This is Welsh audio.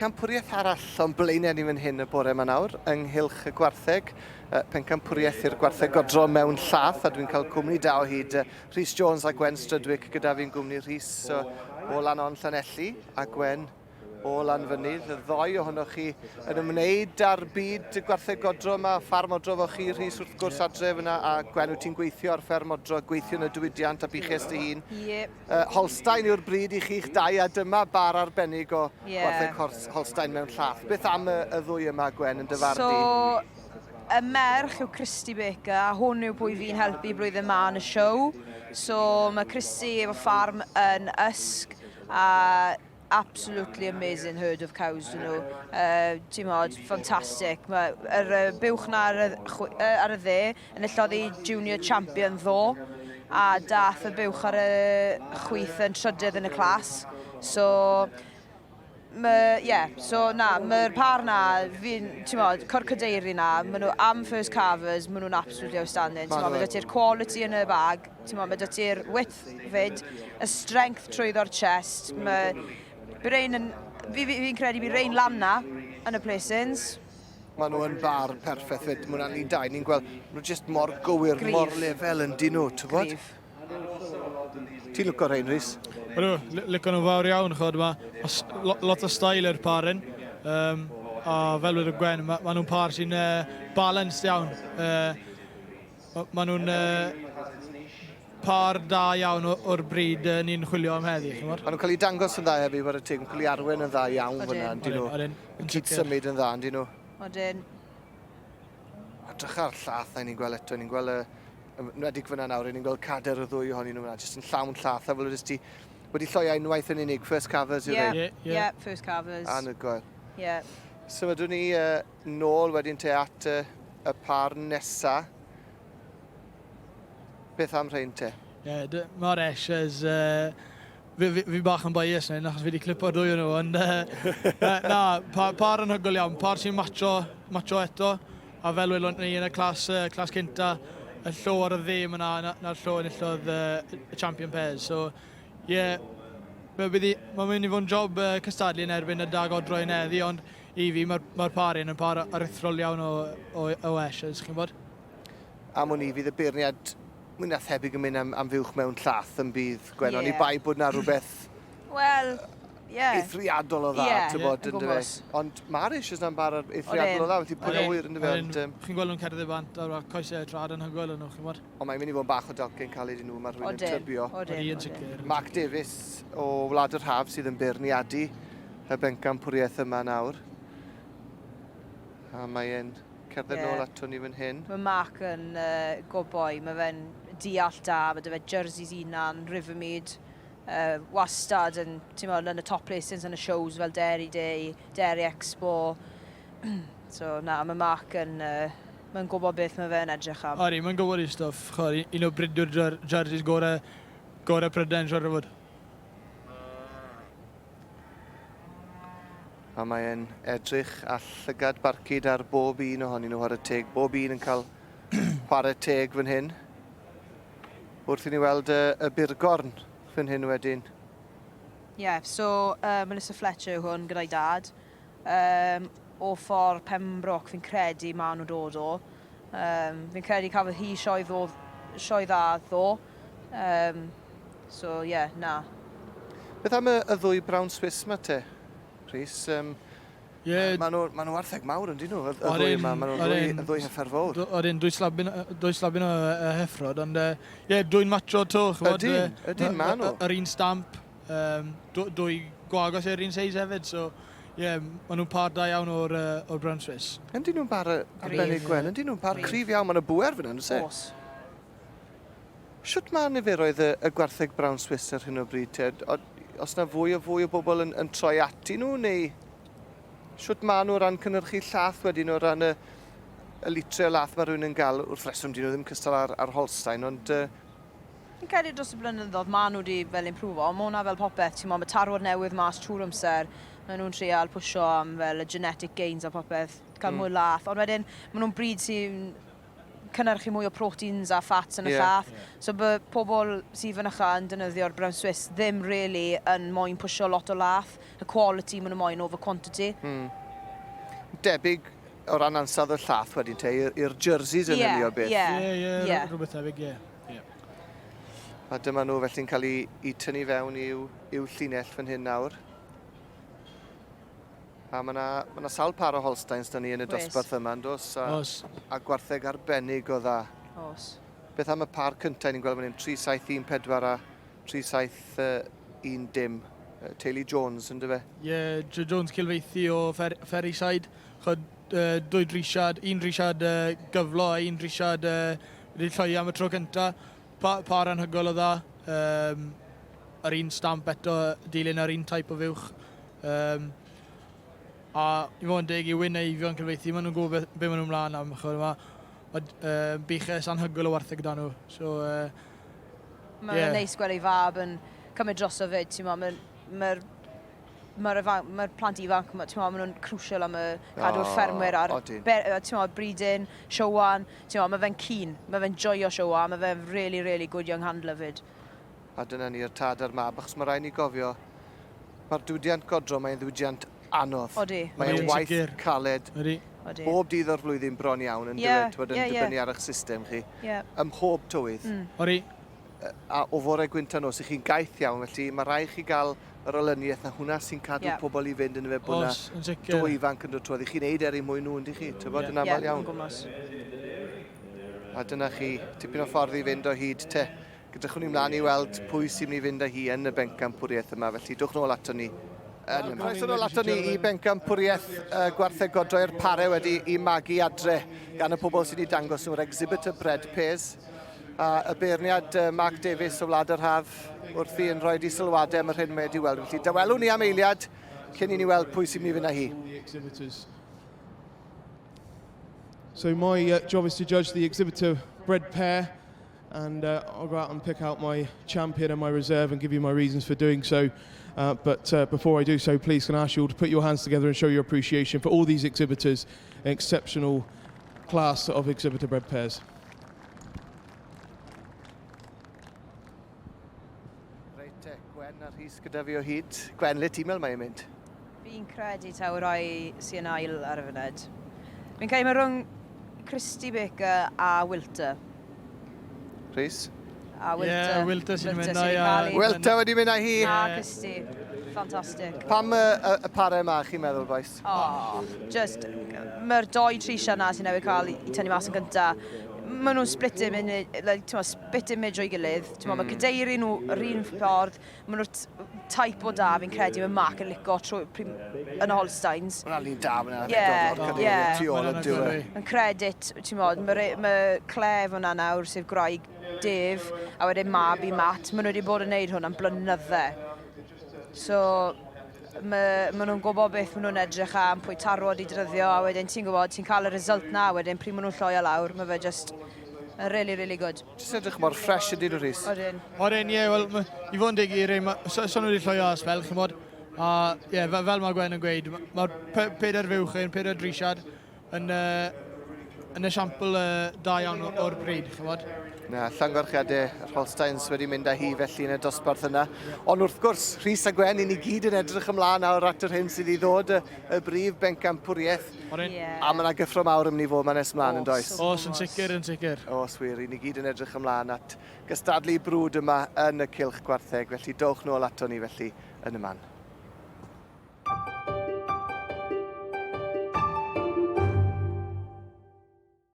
Pencampwriaeth arall o'n blaenau ni fan hyn y bore yma nawr, ynghylch y Gwartheg. Pencampwriaeth i'r Gwartheg Godro Mewn Llaeth, a dwi'n cael cwmni da o hyd Rhys Jones a Gwen Strydwick gyda fi'n gwmni Rhys o lan o'n Llanelli, a Gwen o lan fynydd. Y ddoi ohonoch chi yn ymwneud â'r byd y Gwartheg Godro yma, ffarm odro fo chi, Rhys, wrth gwrs adref yna, a Gwen, wyt ti'n gweithio ar fferm odro, gweithio yn y diwydiant a buches dy hun. Holstein yw'r bryd i chi'ch dau, a dyma bar arbennig o Gwartheg Holstein Mewn Llaeth. Beth am y ddwy yma, Gwen, yn dyfardu? Y merch yw Christy Baker, a hwn yw pwy fi'n helpu blwyddyn yma yn y siow. So mae Christy efo ffarm yn Ysg, a absolutely amazing herd of cows dyn nhw. Ti'n modd, ffantastig. Mae'r buwch na ar y dde yn illodd i junior champion ddo, a dath y buwch ar y chwith yn trydydd yn y clas. So, mae'r par na, ti'n modd, Corcadeiri na, maen nhw am first carvers, maen nhw'n absolutely outstanding. Mae dy ti'r quality yn y bag, mae dy ti'r width fyd, y strength trwyddo'r chest. Fi'n credu bydd rein lan na yn y placings. Maen nhw yn bar perffaith fyd. Mwyn ni dau, ni'n gweld, nhw jyst mor gywir, mor lefel yn dyn nhw, ti'n bod? Ti'n lwco rein, Rhys? Lyco nhw fawr iawn, chod yma. Lot o stael i'r parin. A fel wedi Gwen, maen nhw'n par sy'n balanced iawn. Maen nhw'n par da iawn o'r bryd ni'n chwilio am heddi. Maen nhw'n cael ei dangos yn dda hefyd, bod y teg, yn cael ei arwen yn dda iawn fyna, yn dyn nhw. Yn cyd-symud yn dda, yn dyn nhw. Odyn. Edrych ar llath, a ni'n gweld eto, ni'n gweld nwedig fyna nawr, ni'n gweld cader y ddwy ohonyn nhw fyna, jyst yn llawn llath, a fel wedi lloi unwaith yn unig, first carvers yw'r ein? Ie, first carvers. Anhygoel. Ie. Symudwn ni nôl wedyn te at y par nesa. Beth am rhain te? Ie, mae'r Eshes, fi bach yn bias na, achos fi wedi clipo'r dwy nhw, ond par yn hygol iawn, par sy'n macho eto, a fel welwn ni yn y clas cynta, y llo ar y ddim yna, na'r llo yn illodd y champion pairs. So, ie, mae'n mynd i fod yn job cystadlu yn erbyn y da Godro yn heddi, ond i fi mae'r par yn par aruthrol iawn o Eshes, chi'n bod? Am o'n i fydd y beirniad mwyn a thebyg yn mynd am fywch mewn llath yn bydd, Gwen, ond i bai bod na rhywbeth eithriadol o dda, ti'n bod, yn dyfe. Ond mae'r eisiau na'n bar eithriadol o dda, felly pwynt o wir yn dyfe. Chi'n gweld nhw'n cerdded bant o'r coesau trad yn hygol yn nhw, chi'n bod? Ond mae'n mynd i fod yn bach o dalcyn cael ei nhw, mae rhywun yn tybio. Odyn. Mark Davies o Wlad yr Haf sydd yn beirniadu y Pencampwriaeth yma nawr. A mae'n cerdded nôl ato ni fan hyn. Mae Mark yn go boi, mae fe'n deall da, mae dy fe jerseys unan, Rivermead, wastad yn y top placings yn y shows fel Dairy Day, Dairy Expo. So mae Mark yn gwybod beth mae fe'n edrych am. Ori, mae'n gwybod i stwff. Un o brydwyr jerseys gore Prydain siwr o fod. A mae'n edrych a llygad barcud ar bob un ohonyn nhw ar y teg. Bob un yn cael chwarae teg fan hyn. Wrth i ni weld y burgorn fan hyn wedyn. Ie, so Melissa Fletcher yw hwn gyda'i dad. O ffordd Pembroke fi'n credu maen nhw dod o. Fi'n credu cafodd hi sioe dda ddo. So ie, na. Beth am y ddwy brown Swiss ma te, Rhys? Maen nhw wartheg mawr yn dyn nhw, y ddwy yma, maen nhw'n ddwy heffer fawr. Oedden, dwy slabyn o heffrod, ond dwy'n macho to. Ydyn, maen nhw. Yr un stamp, dwy gwagos yr un seis hefyd, so maen nhw'n par da iawn o'r Brown Swiss. Ydyn nhw'n par arbennig, Gwen, ydyn nhw'n par cryf iawn, maen nhw bwer fyna, yn ose? Siwt mae niferoedd y Gwartheg Brown Swiss ar hyn o bryd te? Os na fwy o bobl yn troi ati nhw, neu siwt maen nhw o ran cynnyrchu llath wedyn o ran y litre o lath mae rhywun yn gael wrth reswm dyn nhw ddim cystal ar Holstein, ond... Fi'n credu dros y blynyddoedd maen nhw wedi fel improfo, ond mae hwnna fel popeth, mae tarwad newydd mas trwy'r amser, maen nhw'n trial pwysio am fel y genetic gains a popeth, cael mwy lath, ond wedyn maen nhw'n bryd sy'n cynnyrchu mwy o proteins a fats yn y llaeth. So bod pobl sydd yn ycha yn defnyddio'r brown Swiss ddim really yn moyn pwysio lot o laeth. Y quality maen nhw moyn over quantity. Debyg o ran ansawdd y llaeth wedyn te, i'r jerseys yn hynny o beth. Ie, rhywbeth tebyg, ie. A dyma nhw felly'n cael eu tynnu fewn i'w llinell fan hyn nawr. A mae yna sawl par o Holsteins da ni yn y dosbarth yma, dos? A Gwartheg arbennig o dda. Os. Beth am y par cyntaf ni'n gweld fan hyn, 3-7-1-4 a 3-7-1-dim. Teulu Jones, ynddo fe? Ie, Jones cilfeithi o Ferryside. Dwy drisiad, un drisiad gyflo a un drisiad wedi lloi am y tro cyntaf. Par anhygol o dda. Yr un stamp eto, dilyn yr un type o fuwch. A i fod yn deg i wyn eifio'n cyfeithi, maen nhw'n gwybod be maen nhw'n ymlaen am. Mae biches anhygol o wartheg dan nhw. Mae'n neis gweld ei fab yn cymryd dros o fyd. Mae'r plant ifanc, maen nhw'n crucial am y cadw'r ffermwyr a'r breeding, Sioe. Mae fe'n keen, mae fe'n joio Sioe, mae fe'n really, really good young handler fyd. A dyna ni'r tad ar mab, achos mae rhaid ni gofio, mae'r diwydiant Godro, mae'n diwydiant anodd. Odi. Mae'n waith caled. Odi. Bob dydd o'r flwyddyn bron iawn yn dibynnu ar eich system chi. Ym mhob tywydd. Odi. A o fore gwynt nos, i chi'n gaeth iawn, felly mae rhaid chi gael yr olyniaeth a hwnna sy'n cadw pobl i fynd yn y fe bod yna dwy ifanc yn dod trwydd. I chi'n neud eri mwy nhw, ynddi chi? Tybod yn aml iawn. A dyna chi, tipyn o ffordd i fynd o hyd te. Gydrychwn ni mlaen i weld pwy sy'n mynd i fynd â hi yn y Pencampwriaeth yma, felly dwch nôl ato ni. Croeso nôl ato ni i Pencampwriaeth Gwartheg Godro i'r pare wedi i magu adre gan y pobl sy'n ei dangos nhw'r exhibitor bread pairs. A y beirniad Mark Davies o Wlad yr Haf wrthi yn rhoi di sylwadau am yr hyn mae wedi weld. Felly dawelwn ni am eiliad cyn i ni weld pwy sy'n mynd i fynd â hi. So my job is to judge the exhibitor bred pair, and I'll go out and pick out my champion and my reserve and give you my reasons for doing so. But before I do so, please can I ask you all to put your hands together and show your appreciation for all these exhibitors, an exceptional class of exhibitor bred pairs. Reit, Gwen ar rhys gyda fi o hyd. Gwen, le ti'n meddwl mae'n mynd? Fi'n credu taw rai sy'n ail ar y fyned. Fi'n cael rhwng Christy Baker a Wilter. Rhys? A Wilter. Ie, Wilter sy'n mynd â hi. Wilter wedi mynd â hi. A Christy. Ffantastig. Pam y pare yma chi'n meddwl, boes? Mae'r doi trisia yna sy'n newid cael i tynnu mas yn gyntaf. Maen nhw'n split image o'i gilydd. Mae cadeiri nhw yr un ffordd. Maen nhw'n type o da, fi'n credu, mae Mark yn lico yn y Holsteins. Mae'n alun da, mae'n tu ôl y diwy. Yn credit, mae Clef hwnna nawr, sef graig Dave, a wedyn mab i Matt. Maen nhw wedi bod yn neud hwn am blynyddau. So, maen nhw'n gwybod beth maen nhw'n edrych am, pwy tarwod i dryddio, a wedyn ti'n gwybod, ti'n cael y result na, wedyn pryd maen nhw'n lloi lawr, mae fe just really, really good. Jyst edrych mor ffres ydyn nhw, Rhys? Odyn. Ie, wel, i fod yn dig i rei, son nhw wedi lloi o spel, chi'n bod. A ie, fel mae Gwen yn gweud, mae'r peder fuwch ein, peder drisiad yn esiampl da iawn o'r bryd, chi'n bod. Na, llongarchiadau yr Holsteins wedi mynd â hi felly yn y dosbarth yna. Ond wrth gwrs, Rhys a Gwen, i ni gyd yn edrych ymlaen nawr at yr hyn sydd i ddod y brif Pencampwriaeth. A mae yna gyffro mawr ymni fod ma'n nes ymlaen yn does? Os, yn sicr, yn sicr. Os wir, i ni gyd yn edrych ymlaen at gystadlu brwd yma yn y cylch Gwartheg, felly dowch nôl ato ni felly yn y man.